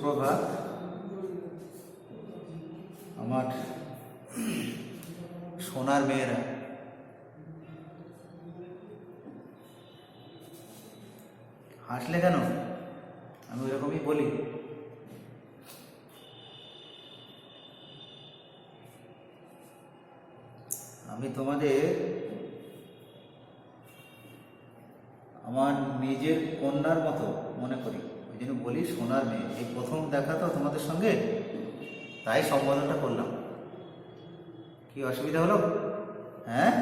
সুপ্রভাত। আমার সোনার মেয়েরা, হাসলে কেন? আমি ওইরকমই বলি। আমি তোমাদের আমার নিজের কন্যার মতো মনে করি, ওই জন্য বলি সোনার মেয়ে। এই প্রথম দেখা তো তোমাদের সঙ্গে, তাই সম্বোধনটা করলাম। কি অসুবিধা হলো? হ্যাঁ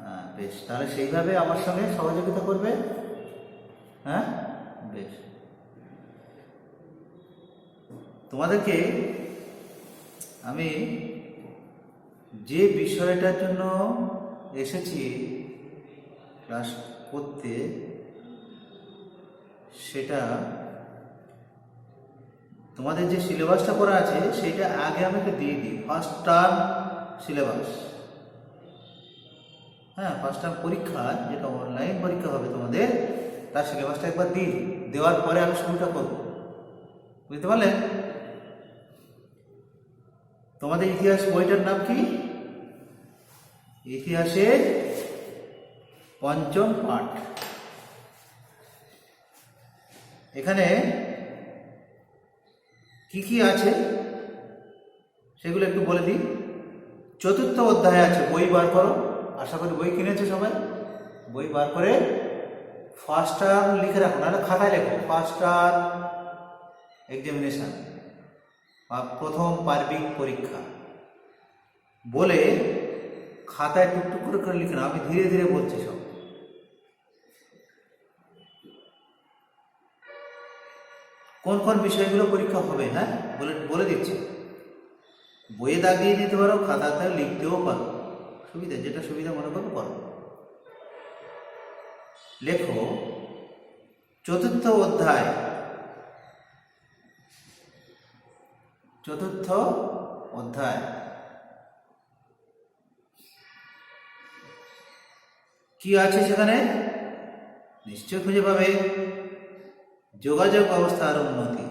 হ্যাঁ, বেশ, তাহলে সেইভাবে আমার সঙ্গে সহযোগিতা করবে। হ্যাঁ বেশ। তোমাদেরকে আমি যে বিষয়টার জন্য এসেছি ক্লাস করতে, সেটা তোমাদের যে সিলেবাসটা করা আছে সেইটা আগে আমাকে দিয়ে দিই। ফার্স্ট টার্ম সিলেবাস, হ্যাঁ, ফার্স্ট টার্ম পরীক্ষা যেটা অনলাইন পরীক্ষা হবে তোমাদের, তার সিলেবাসটা একবার দিই। দেওয়ার পরে আমি শুরুটা করব, বুঝতে পারলেন? তোমাদের ইতিহাস বইটার নাম কি? ইতিহাসের পঞ্চম পাঠ। এখানে কি কি আছে সেগুলো একটু বলে দিই। চতুর্থ অধ্যায় আছে, বই বার করো। আশা করি বই কিনেছো সবাই। বই বার করে ফার্স্ট টার্ম লিখে রাখো, নাহলে খাতায় লেখো। ফার্স্ট টার্ম এক্সামিনেশন বা প্রথম পার্বিক পরীক্ষা বলে খাতায় টুকটুক করে লিখে নাও। আমি ধীরে ধীরে বলছি সব। কোন কোন বিষয়গুলো পরীক্ষা হবে, হ্যাঁ বলে দিচ্ছি। বইয়ে দাগিয়ে দিতে পারো, খাতাতে লিখতেও পারো, সুবিধা, যেটা সুবিধা মনে করো করো। লেখো চতুর্থ অধ্যায়। চতুর্থ অধ্যায় কি আছে সেখানে? নিশ্চয় খুঁজে পাবে। যোগাযোগ ব্যবস্থার উন্নতি।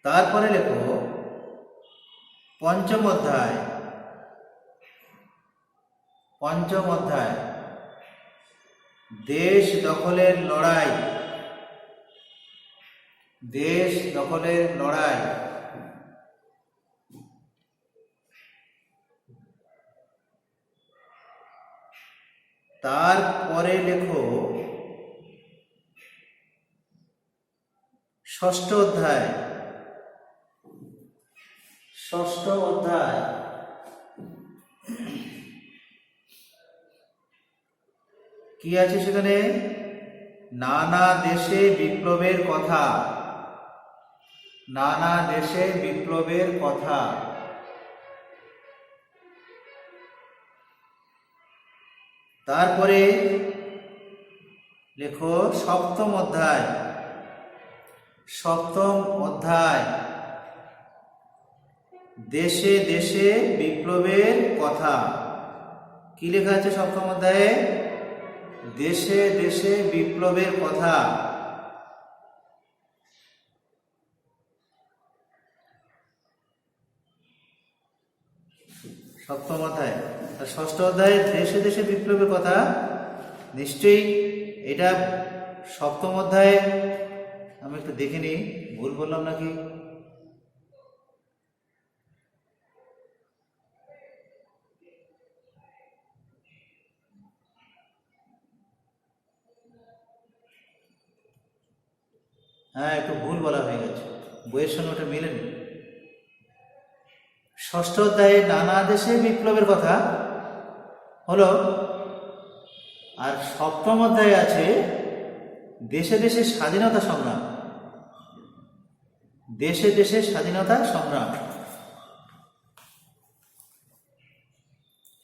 তারপরে লেখো পঞ্চম অধ্যায়। পঞ্চম অধ্যায় দেশ দখলের লড়াই। দেশ দখলের লড়াই। তারপরে লেখো ষষ্ঠ অধ্যায়। ষষ্ঠ অধ্যায় কি আছে সেখানে? নানা দেশে বিপ্লবের কথা। নানা দেশে বিপ্লবের কথা। তারপরে লেখো সপ্তম অধ্যায়। সপ্তম অধ্যায় দেশে দেশে বিপ্লবের কথা। কি লেখা আছে সপ্তম অধ্যায়ে? দেশে দেশে বিপ্লবের কথা। সপ্তম অধ্যায়, ষষ্ঠ অধ্যায়ে দেশে দেশে বিপ্লবের কথা। নিশ্চয়ই এটা সপ্তম অধ্যায়ে। আমি একটু দেখে নিই, ভুল বললাম নাকি। হ্যাঁ, একটু ভুল বলা হয়ে গেছে, বইয়ের সঙ্গে ওটা মিলেনি। ষষ্ঠ অধ্যায়ে নানা দেশে বিপ্লবের কথা হলো, আর সপ্তম অধ্যায়ে আছে দেশে দেশে স্বাধীনতা সংগ্রাম। দেশে দেশে স্বাধীনতা সংগ্রাম।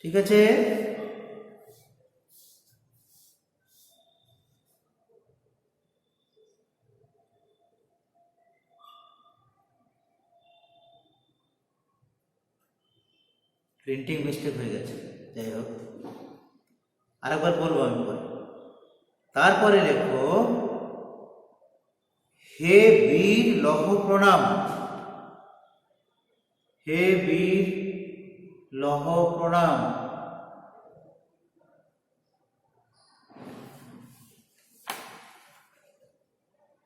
ঠিক আছে? প্রিন্টিং মিস্টেক হয়ে গেছে, যাই হোক, আরেকবার বলবো আমি পরে। তারপরে লেখো হে বীর লহ প্রণাম, হে বীর লহ প্রণাম।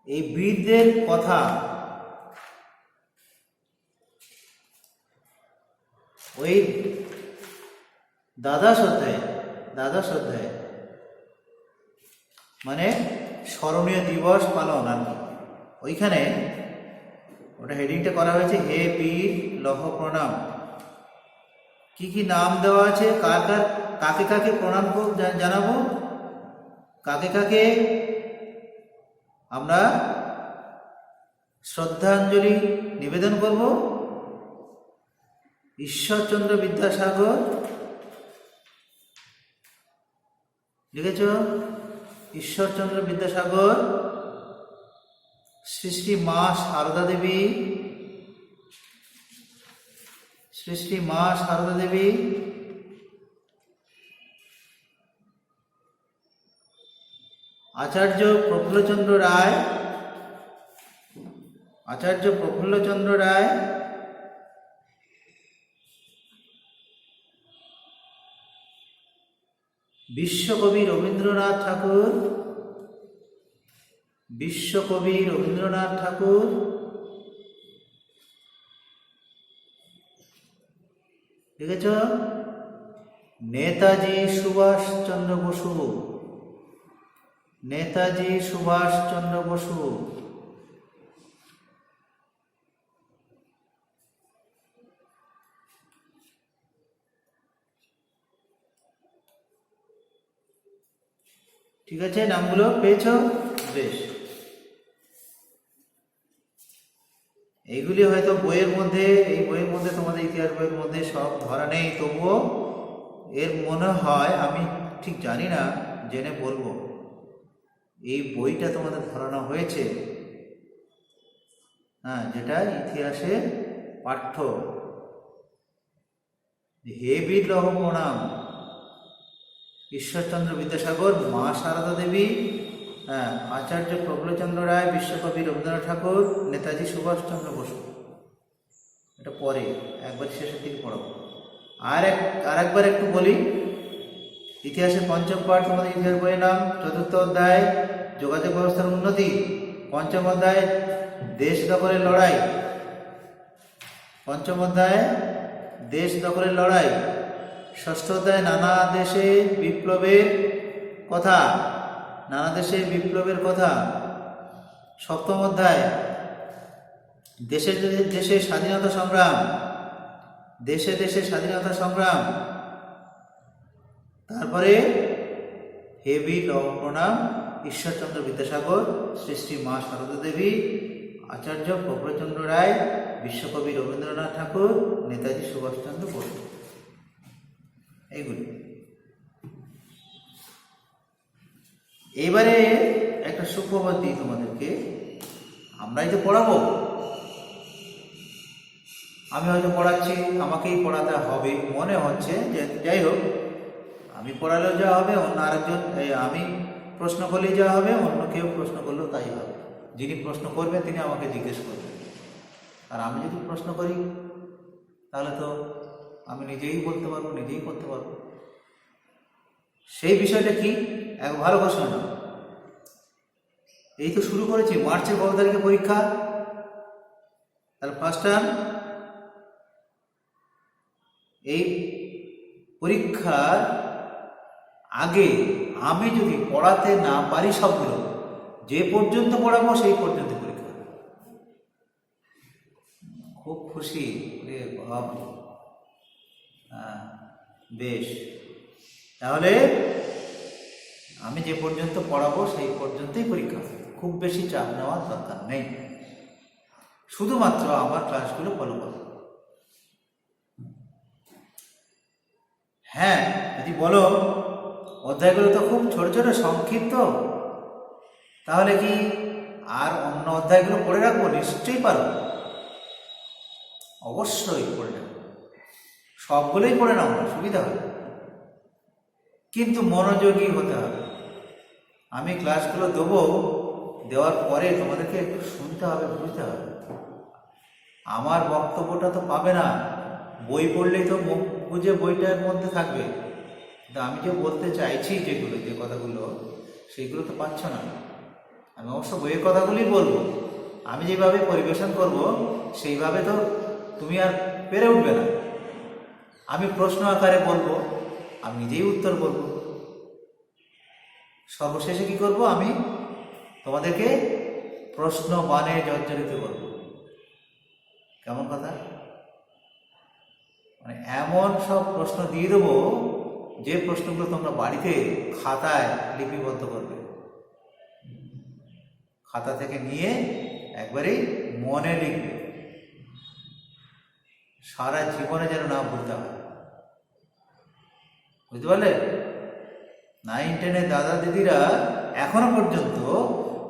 এই বীরদের কথা ওই দ্বাদশ অধ্যায় মানে স্মরণীয় দিবস পালন আর কি, ওইখানে ওটা হেডিংটা করা হয়েছে হে বীর লহ প্রণাম। কি কি নাম দেওয়া আছে, কাকে কাকে প্রণাম জানাবো, কাকে কাকে আমরা শ্রদ্ধাঞ্জলি নিবেদন করব? ঈশ্বরচন্দ্র বিদ্যাসাগর, লিখেছ? ঈশ্বরচন্দ্র বিদ্যাসাগর, শ্রী শ্রী মা সারদা দেবী, শ্রী শ্রী মা সারদা দেবী, আচার্য প্রফুল্লচন্দ্র রায়, আচার্য প্রফুল্লচন্দ্র রায়, বিশ্বকবি রবীন্দ্রনাথ ঠাকুর, বিশ্বকবি রবীন্দ্রনাথ ঠাকুর, দেখেছ? নেতাজি সুভাষচন্দ্র বসু, নেতাজি সুভাষচন্দ্র বসু, ঠিক আছে? নামগুলো পেয়েছ? বেশ। এইগুলি হয়তো বইয়ের মধ্যে, এই বইয়ের মধ্যে তোমাদের ইতিহাস বইয়ের মধ্যে সব ধরা নেই, তবুও এর মনে হয়, আমি ঠিক জানি না, জেনে বলবো, এই বইটা তোমাদের ধরানো হয়েছে, হ্যাঁ, যেটা ইতিহাসের পাঠ্য। হে বীর লহ প্রণাম, ঈশ্বরচন্দ্র বিদ্যাসাগর, মা সারদা দেবী, হ্যাঁ, আচার্য প্রফুল্লচন্দ্র রায়, বিশ্বকবি রবীন্দ্রনাথ ঠাকুর, নেতাজি সুভাষচন্দ্র বসু। এটা পরে একবার শেষের দিকে পড়াবো। আর একবার একটু বলি, ইতিহাসের পঞ্চম পাঠ তোমাদের ইতিহাস বইয়ের নাম, চতুর্থ অধ্যায় যোগাযোগ ব্যবস্থার উন্নতি, পঞ্চম অধ্যায় দেশ দখলের লড়াই, পঞ্চম অধ্যায় দেশ দখলের লড়াই, ষষ্ঠ অধ্যায় নানা দেশে বিপ্লবের কথা, নানা দেশে বিপ্লবের কথা, সপ্তম অধ্যায় দেশে দেশে স্বাধীনতা সংগ্রাম, দেশে দেশে স্বাধীনতা সংগ্রাম। তারপরে হে বীর লহ প্রণাম, ঈশ্বরচন্দ্র বিদ্যাসাগর, শ্রী শ্রী মা সারদা দেবী, আচার্য প্রফুল্লচন্দ্র রায়, বিশ্বকবি রবীন্দ্রনাথ ঠাকুর, নেতাজি সুভাষচন্দ্র বসু। এইগুলি। এবারে একটা সুখবর দিই তোমাদেরকে, আমরাই তো পড়াবো, আমি হয়তো পড়াচ্ছি, আমাকেই পড়াতে হবে মনে হচ্ছে, যে যাই হোক, আমি পড়ালেও যা হবে, অন্য আরেকজন, আমি প্রশ্ন করলেই যা হবে, অন্য কেউ প্রশ্ন করলেও তাই হবে। যিনি প্রশ্ন করবেন তিনি আমাকে জিজ্ঞেস করবেন, আর আমি যদি প্রশ্ন করি তাহলে তো আমি নিজেই বলতে পারবো, নিজেই করতে পারবো। সেই বিষয়টা কি, এক ভালো প্রশ্ন। এই তো শুরু করেছি, মার্চের 12 তারিখে পরীক্ষা, তাহলে ফার্স্ট টার্ম। এই পরীক্ষার আগে আমি যদি পড়াতে না পারি সবগুলো, যে পর্যন্ত পড়াবো সেই পর্যন্ত পরীক্ষা। খুব খুশি রে বাপ। বেশ, তাহলে আমি যে পর্যন্ত পড়াবো সেই পর্যন্তই পরীক্ষা, খুব বেশি চাপ নেওয়ার দরকার নেই, শুধুমাত্র আমার ক্লাসগুলো ফলো করো। হ্যাঁ, যদি বলো অধ্যায়গুলো তো খুব ছোট ছোট সংক্ষিপ্ত, তাহলে কি আর অন্য অধ্যায়গুলো পড়ে রাখবো? নিশ্চয়ই পারো, অবশ্যই পড়ে রাখবো, সবগুলোই পড়ে নাও, সুবিধা হবে, কিন্তু মনোযোগী হতে হবে। আমি ক্লাসগুলো দেবো, দেওয়ার পরে তোমাদেরকে একটু শুনতে হবে, বুঝতে হবে। আমার বক্তব্যটা তো পাবে না, বই পড়লেই তো মুখ বুঝে বইটার মধ্যে থাকবে, কিন্তু আমি যে বলতে চাইছি যেগুলো, যে কথাগুলো, সেইগুলো তো পাচ্ছ না। আমি অবশ্য বইয়ের কথাগুলোই বলবো, আমি যেভাবে পরিবেশন করব সেইভাবে তো তুমি আর পেরে উঠবে না। আমি প্রশ্ন আকারে বলবো, আমি নিজেই উত্তর বলবো, সর্বশেষে কি করব, আমি তোমাদেরকে প্রশ্ন বানে জর্জরিত করব। কেমন কথা? মানে এমন সব প্রশ্ন দিয়ে দেবো যে প্রশ্নগুলো তোমরা বাড়িতে খাতায় লিপিবদ্ধ করবে, খাতা থেকে নিয়ে একবারেই মনে লিখবে, সারা জীবনে যেন না ভুলতে হয়। বুঝতে পারলে? 9-10-এর দাদা দিদিরা এখনো পর্যন্ত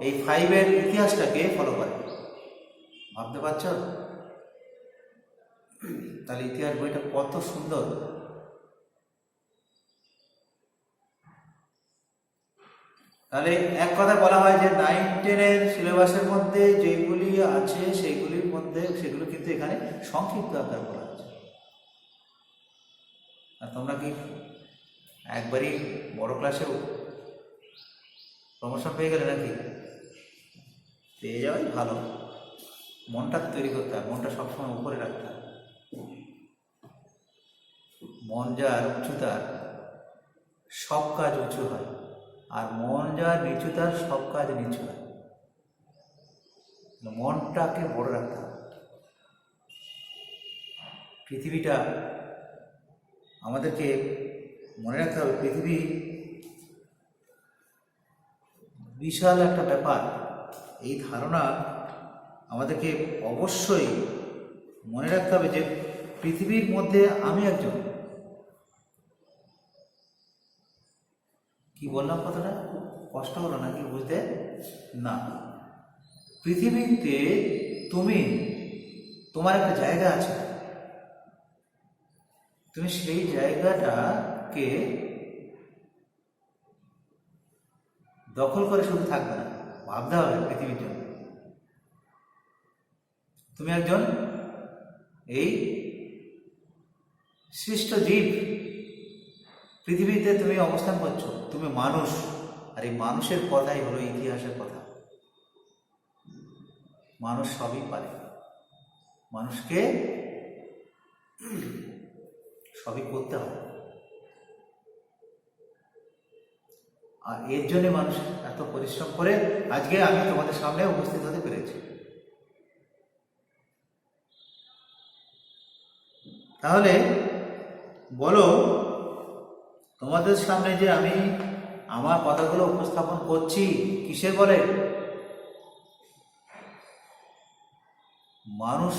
এই 5-এর ইতিহাসটাকে ফলো করে। ভাবতে পারছ? তাহলে ইতিহাস বইটা কত সুন্দর। তাহলে এক কথা বলা হয় যে 9-10-এর সিলেবাসের মধ্যে যেগুলি আছে সেইগুলির মধ্যে, সেগুলো কিন্তু এখানে সংক্ষিপ্ত আকার বলা আছে। আর তোমরা কি একবারই বড় ক্লাসেও প্রমোশন পেয়ে গেলে নাকি? পেয়ে যাওয়াই ভালো। মনটা তৈরি করতে হয়, মনটা সবসময় উপরে রাখতে হয়। মন যার উঁচুতার সব কাজ উঁচু হয়, আর মন যার নিচুতার সব কাজ নিচু হয়। মনটাকে বড় রাখতে হবে। পৃথিবীটা আমাদেরকে মনে রাখতে হবে, পৃথিবী বিশাল একটা ব্যাপার। এই ধারণা আমাদেরকে অবশ্যই মনে রাখতে হবে যে পৃথিবীর মধ্যে আমি একজন। কি বললাম কথাটা? কষ্ট হলো নাকি বুঝতে? না, পৃথিবীতে তুমি, তোমার একটা জায়গা আছে, তুমি সেই জায়গাটাকে দখল করে শুধু থাকবে না, ভাবতে হবে পৃথিবীর জন্য। তুমি একজন এই সৃষ্ট জীব, পৃথিবীতে তুমি অবস্থান করছো, তুমি মানুষ। আর এই মানুষের কথাই হলো ইতিহাসের কথা। মানুষ সবই পারে, মানুষকে সবই করতে হবে। আর এর জন্য মানুষ এত পরিশ্রম করে আজকে আমি তোমাদের সামনে উপস্থিত হতে পেরেছি। তাহলে বলো, তোমাদের সামনে যে আমি আমার কথাগুলো উপস্থাপন করছি কিসের বলে? মানুষ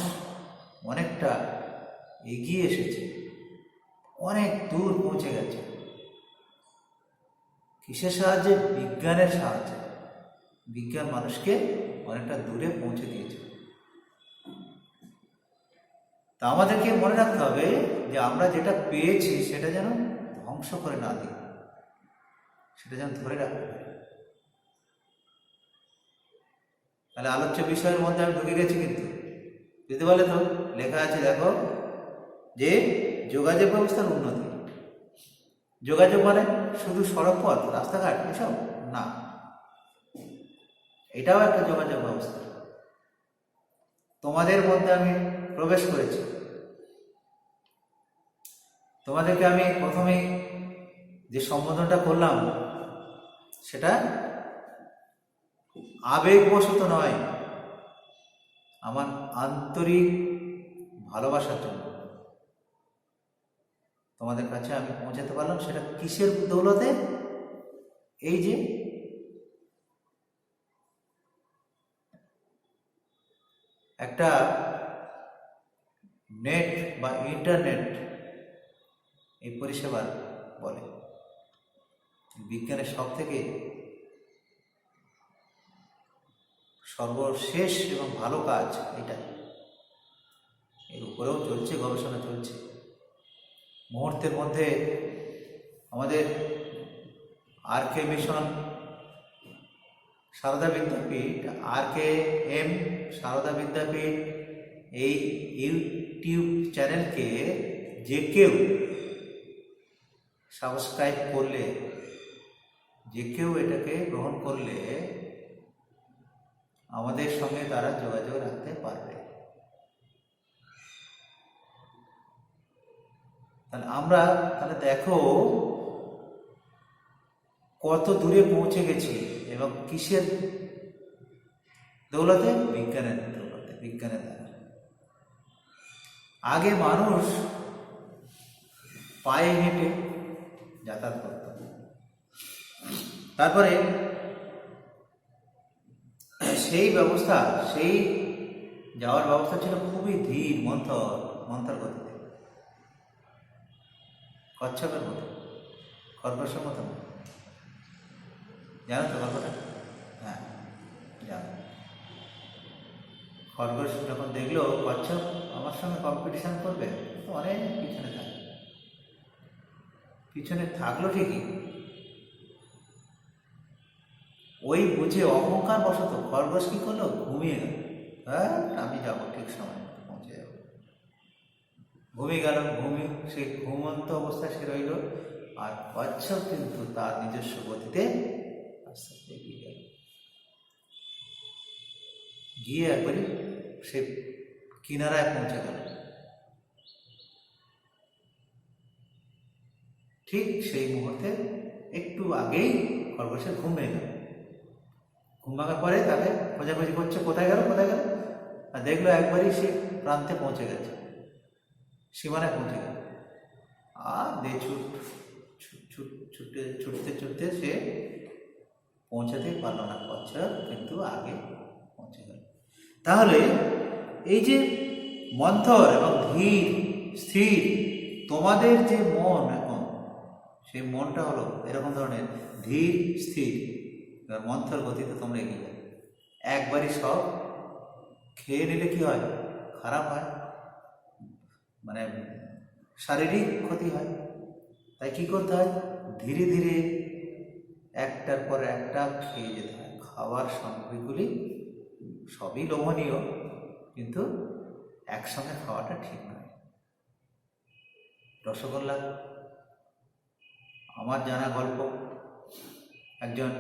অনেকটা এগিয়ে এসেছে, অনেক দূর পৌঁছে গেছে। কিসের সাহায্যে? বিজ্ঞানের সাহায্যে। বিজ্ঞান মানুষকে অনেকটা দূরে পৌঁছে দিয়েছে। তা আমাদেরকে মনে রাখতে হবে যে আমরা যেটা পেয়েছি সেটা যেন ধ্বংস করে না দিই, সেটা যেন ধরে রাখতে পারি। তাহলে আলোচ্য বিষয়ের মধ্যে আমি ঢুকে গেছি, কিন্তু বুঝতে পারলে তো? লেখা আছে দেখো, যে যোগাযোগ ব্যবস্থার উন্নতি। যোগাযোগ মানে শুধু সড়ক পথ, রাস্তাঘাট এসব না, এটাও একটা যোগাযোগ ব্যবস্থা। তোমাদের মধ্যে আমি প্রবেশ করেছি, তোমাদেরকে আমি প্রথমেই যে সম্বোধনটা করলাম সেটা আবেগবশত নয়, আমার আন্তরিক ভালোবাসার জন্য তোমাদের কাছে আমি পৌঁছাতে পারলাম। সেটা কিসের দৌলতে? এই যে একটা নেট বা ইন্টারনেট, এই পরিষেবার বলে। বিজ্ঞানের সব থেকে সর্বশেষ এবং ভালো কাজ এটা। এর উপরেও চলছে গবেষণা, চলছে। মুহূর্তের মধ্যে আমাদের আরকে মিশন সারদা বিদ্যাপীঠ, RKM সারদা বিদ্যাপীঠ এই ইউটিউব চ্যানেলকে যে কেউ সাবস্ক্রাইব করলে, যে কেউ এটাকে গ্রহণ করলে আমাদের সঙ্গে তারা যোগাযোগ রাখতে পারবে। তাহলে দেখো কত দূরে পৌঁছে গেছি, এবং কিসের দৌলতে? বিজ্ঞানের দৌলতে, বিজ্ঞানের দ্বারা। আগে মানুষ পায়ে হেঁটে যাতায়াত করত, তারপরে সেই যাওয়ার ব্যবস্থা ছিল খুবই ধীর, মন্থর গতিতে, কচ্ছপের মতো, খরগোশের মতো। জানো তো গল্পটা? হ্যাঁ জানো। খরগোশ যখন দেখলো কচ্ছপ আমার সঙ্গে কম্পিটিশন করবে, তো অনেক পিছনে থাকলো ঠিকই, ওই বুঝে অহংকার বশত খরগোশ কি করলো? ঘুমিয়ে গেল। হ্যাঁ, আমি যাবো, ঠিক সময় পৌঁছে যাবো। ঘুমিয়ে গেল, সে ঘুমন্ত অবস্থায় সে রইল, আর কচ্ছপ কিন্তু তার নিজস্ব গতিতে আস্তে আস্তে এগিয়ে গেল, গিয়ে একবারই সে কিনারায় পৌঁছে গেল। ঠিক সেই মুহূর্তে একটু আগেই খরগোশের ঘুম ভেঙে গেল। ঘুম ভাঙার পরে তাকে খোঁজাখুঁজি করছে, কোথায় গেল, আর দেখলো একবারই সে প্রান্তে পৌঁছে গেছে, সীমানায় পৌঁছে গেল। আর ছুটতে সে পৌঁছাতেই পারল না, কচ্ছপ কিন্তু আগে পৌঁছে গেল। তাহলে এই যে মন্থর এবং ধীর স্থির, তোমাদের যে মন এখন, সেই মনটা হলো এরকম ধরনের ধীর স্থির, মন্থর গতিতে তোমরা এগিয়ে যাবে। একবারই সব খেয়ে নিলে কি হয়? খারাপ হয়, মানে শারীরিক ক্ষতি হয়। তাই কি করতে হয়? ধীরে ধীরে একটার পর একটা খেয়ে যেতে হয়। খাবার সামগ্রীগুলি সবই লোভনীয়, কিন্তু একসঙ্গে খাওয়াটা ঠিক নয়। রসগোল্লা, আমার জানা গল্প, একজন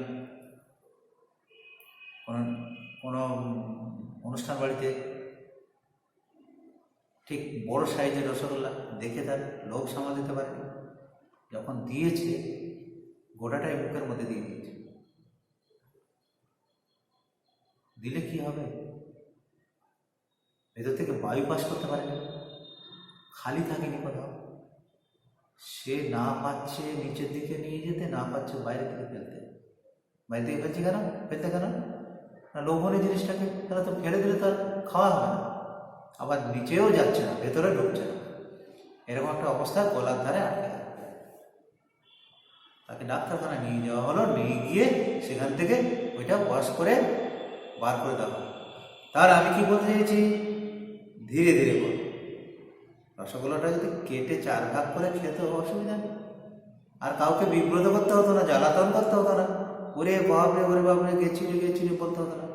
কোনো অনুষ্ঠান বাড়িতে ঠিক বড় সাইজের রসগোল্লা দেখে তার লোভ সামাল দিতে পারেনি, যখন দিয়েছে গোটাটাই মুখের মধ্যে দিয়ে দিয়েছে। দিলে কি হবে? ভেতর থেকে বায়ু পাস করতে পারেনি, খালি থাকেনি কোথাও। সে না পাচ্ছে নিচের দিকে নিয়ে যেতে, না পাচ্ছে বাইরে থেকে ফেলতে। বাইরে থেকে ফেলছে কেন? না লোভনীয় জিনিসটাকে, তাহলে তো ফেলে দিলে তার খাওয়া হবে না। আবার নিচেও যাচ্ছে না, ভেতরে ঢুকছে না, এরকম একটা অবস্থা গলার ধারে আটকে গেল। তাকে ডাক্তারখানা নিয়ে যাওয়া হলো, নিয়ে গিয়ে সেখান থেকে ওইটা ওয়াশ করে বার করে দেওয়া। তার আমি কি বলতে চাইছি? ধীরে ধীরে বল। রসগোল্লাটা যদি কেটে 4 ভাগ করে খেতে অসুবিধা নেই, আর কাউকে বিব্রত করতে হতো না, জ্বালাতন করতে হতো না। ওরে বাপরে গেছিলি বলতে হতো না,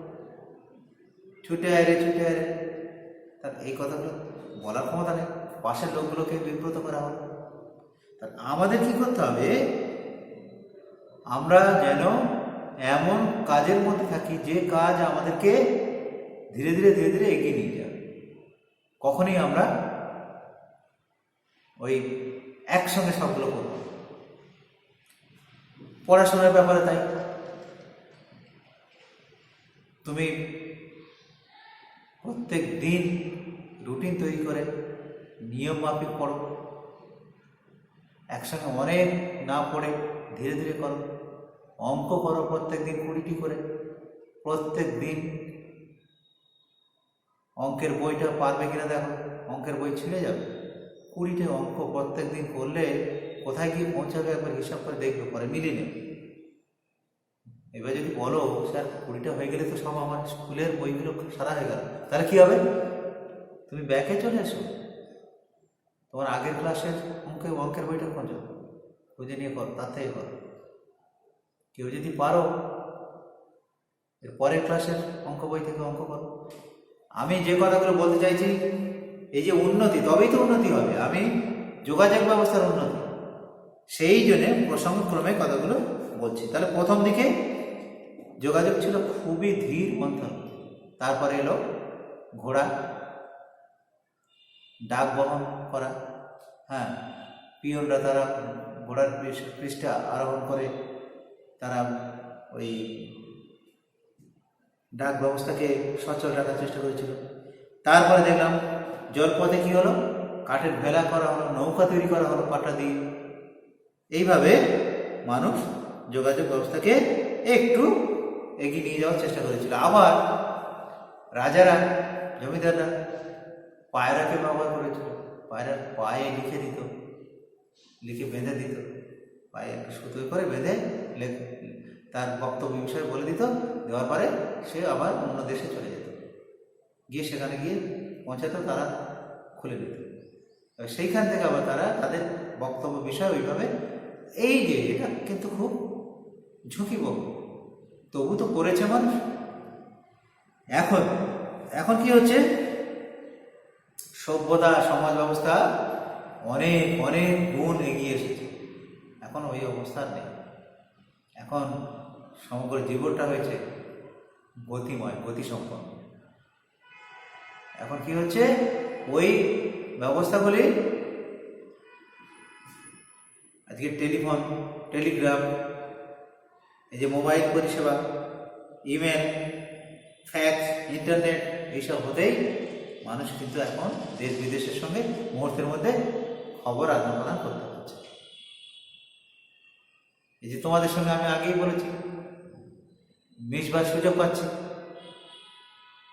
ছুটে আয় রে। তার এই কথাগুলো বলার ক্ষমতা নেই, পাশের লোকগুলোকে বিব্রত করা হলো। তার আমাদের কি করতে হবে? আমরা যেন এমন কাজের মধ্যে থাকি যে কাজ আমাদেরকে ধীরে ধীরে এগিয়ে নিয়ে যাবে। কখনই আমরা ওই একসঙ্গে সবগুলো করব। পড়াশোনার ব্যাপারে তাই, তুমি প্রত্যেক দিন রুটিন তৈরি করে নিয়ম মাফিক পড়ো, একসঙ্গে অনেক না পড়ে ধীরে ধীরে করো। অঙ্ক করো প্রত্যেক দিন 20টি করে, প্রত্যেক দিন। অঙ্কের বইটা পারবে কিনা দেখো, অঙ্কের বই ছিঁড়ে যাবে। 20টা অঙ্ক প্রত্যেক দিন করলে কোথায় গিয়ে পৌঁছাবে একবার হিসাব করে দেখবে, পরে মিলিয়ে নেবে। এবার যদি বলো স্যার 20টা হয়ে গেলে তো সব আমার স্কুলের বইগুলো সারা হয়ে গেল, তাহলে কি হবে? তুমি ব্যাকে চলে এসো, তোমার আগের ক্লাসের অঙ্কের বইটা খুঁজে নিয়ে করো, তার থেকে করো। কেউ যদি পারো এর পরের ক্লাসের অঙ্ক বই থেকে অঙ্ক করো। আমি যে কথাগুলো বলতে চাইছি, এই যে উন্নতি, তবেই তো উন্নতি হবে। আমি যোগাযোগ ব্যবস্থার উন্নতি, সেই জন্যে প্রসঙ্গক্রমে কথাগুলো বলছি। তাহলে প্রথম দিকে যোগাযোগ ছিল খুবই ধীর মন্থর। তারপরে এলো ঘোড়া, ডাক বহন করা, হ্যাঁ, পিয়নরা তারা ঘোড়ার পৃষ্ঠা আরোহণ করে তারা ওই ডাক ব্যবস্থাকে সচল রাখার চেষ্টা করেছিল। তারপরে দেখলাম জলপথে কি হলো, কাঠের ভেলা করা হলো, নৌকা তৈরি করা হলো পাটা দিয়ে। এইভাবে মানুষ যোগাযোগ ব্যবস্থাকে একটু এগিয়ে নিয়ে যাওয়ার চেষ্টা করেছিল। আবার রাজারা, জমিদাররা পায়রাকে ব্যবহার করেছিল। পায়রার পায়ে লিখে দিত, লিখে বেঁধে দিত, পায়ে একটা সুতোয় করে বেঁধে তার বক্তব্য বিষয়ে বলে দিত। দেওয়ার পরে সে আবার অন্য দেশে চলে যেত, গিয়ে সেখানে গিয়ে পৌঁছাতো, তারা খুলে দিত। সেইখান থেকে আবার তারা তাদের বক্তব্য বিষয় ওইভাবে, এই যে এটা কিন্তু খুব ঝুঁকিবহ, তবু তো করেছে মানুষ। এখন এখন কি হচ্ছে, সভ্যতা সমাজ ব্যবস্থা অনেক অনেক গুণ এগিয়ে এসেছে। এখন ওই অবস্থা নেই। এখন সমগ্র জীবনটা হয়েছে গতিময়, গতিসম্পন্ন। এখন কি হচ্ছে, ওই ব্যবস্থাগুলি আজকে টেলিফোন, টেলিগ্রাফ, এই যে মোবাইল পরিষেবা, ইমেল, ফ্যাক্স, ইন্টারনেট, এইসব হতেই মানুষ কিন্তু এখন দেশ বিদেশের সঙ্গে মুহূর্তের মধ্যে খবর আদান প্রদান করতে পারছে। এই যে তোমাদের সঙ্গে আমি আগেই বলেছি, মিশবার সুযোগ পাচ্ছি।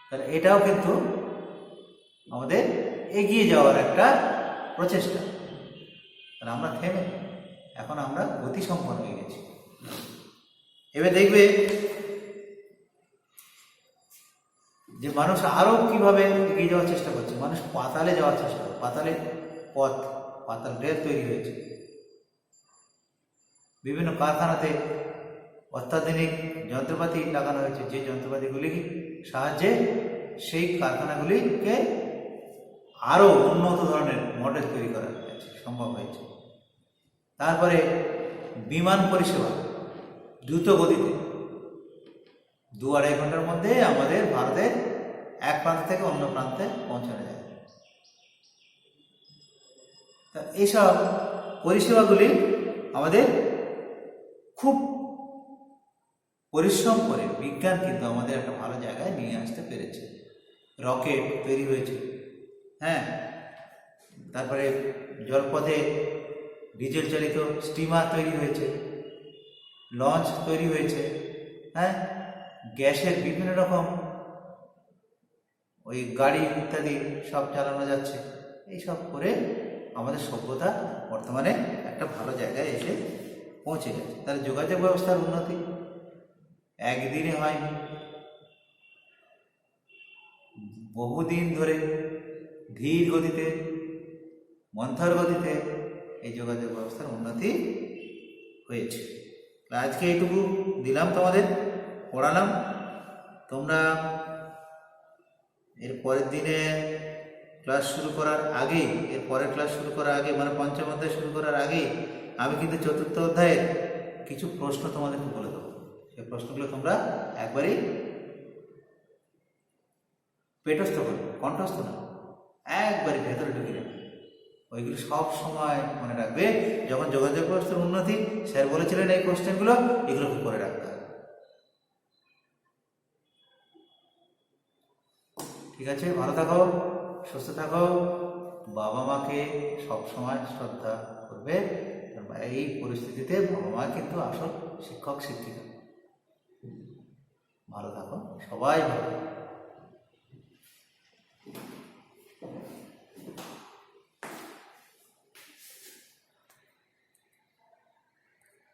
তাহলে এটাও কিন্তু আমাদের এগিয়ে যাওয়ার একটা প্রচেষ্টা। তাহলে আমরা থেমে, এখন আমরা গতিসম্পন্ন হয়ে গেছি। এবার দেখবে যে মানুষ আরো কিভাবে এগিয়ে যাওয়ার চেষ্টা করছে। মানুষ পাতালে যাওয়ার চেষ্টা করে, পাতালে পথ, পাতাল রেল তৈরি হয়েছে। বিভিন্ন কারখানাতে অত্যাধুনিক যন্ত্রপাতি লাগানো হয়েছে, যে যন্ত্রপাতিগুলির সাহায্যে সেই কারখানাগুলিকে আরো উন্নত ধরনের মডেল তৈরি করা হয়েছে, সম্ভব হয়েছে। তারপরে বিমান পরিষেবা দ্রুত গতিতে 2-2.5 ঘন্টার মধ্যে আমাদের ভারতের এক প্রান্ত থেকে অন্য প্রান্তে পৌঁছানো যায়। তা এইসব পরিষেবাগুলি আমাদের খুব পরিশ্রম করে বিজ্ঞান কিন্তু আমাদের একটা ভালো জায়গায় নিয়ে আসতে পেরেছে। রকেট তৈরি হয়েছে, হ্যাঁ, তারপরে জলপথে ডিজেল চালিত স্টিমার তৈরি হয়েছে, লঞ্চ তৈরি হয়েছে, হ্যাঁ, গ্যাসের বিভিন্ন রকম ওই গাড়ি ইত্যাদি সব চালানো যাচ্ছে। এইসব করে আমাদের সভ্যতা বর্তমানে একটা ভালো জায়গায় এসে পৌঁছে গেছে। তাহলে যোগাযোগ ব্যবস্থার উন্নতি একদিনে হয়নি, বহুদিন ধরে ধীর গতিতে, মন্থর গতিতে এই যোগাযোগ ব্যবস্থার উন্নতি হয়েছে। আজকে এইটুকু দিলাম, তোমাদের পড়ালাম। তোমরা এর পরের দিনে ক্লাস শুরু করার আগেই, এর পরের ক্লাস শুরু করার আগে, মানে পঞ্চম অধ্যায় শুরু করার আগেই আমি কিন্তু চতুর্থ অধ্যায়ের কিছু প্রশ্ন তোমাদেরকে বলে দেবো। সেই প্রশ্নগুলো তোমরা একবারই পেটস্থ করবে, কণ্ঠস্থ না, একবারই ভেতরে ঢুকে যাবে। ওইগুলো সব সময় মনে রাখবে। যখন যোগাযোগ ব্যবস্থার উন্নতি স্যার বলেছিলেন এই কোশ্চেনগুলো, এগুলোকে করে রাখতে হবে। ঠিক আছে, ভালো থাকো, সুস্থ থাকো, বাবা মাকে সবসময় শ্রদ্ধা করবে। এই পরিস্থিতিতে বাবা মা কিন্তু আসল শিক্ষক শিক্ষিকা। ভালো থাকো, সবাই ভালো।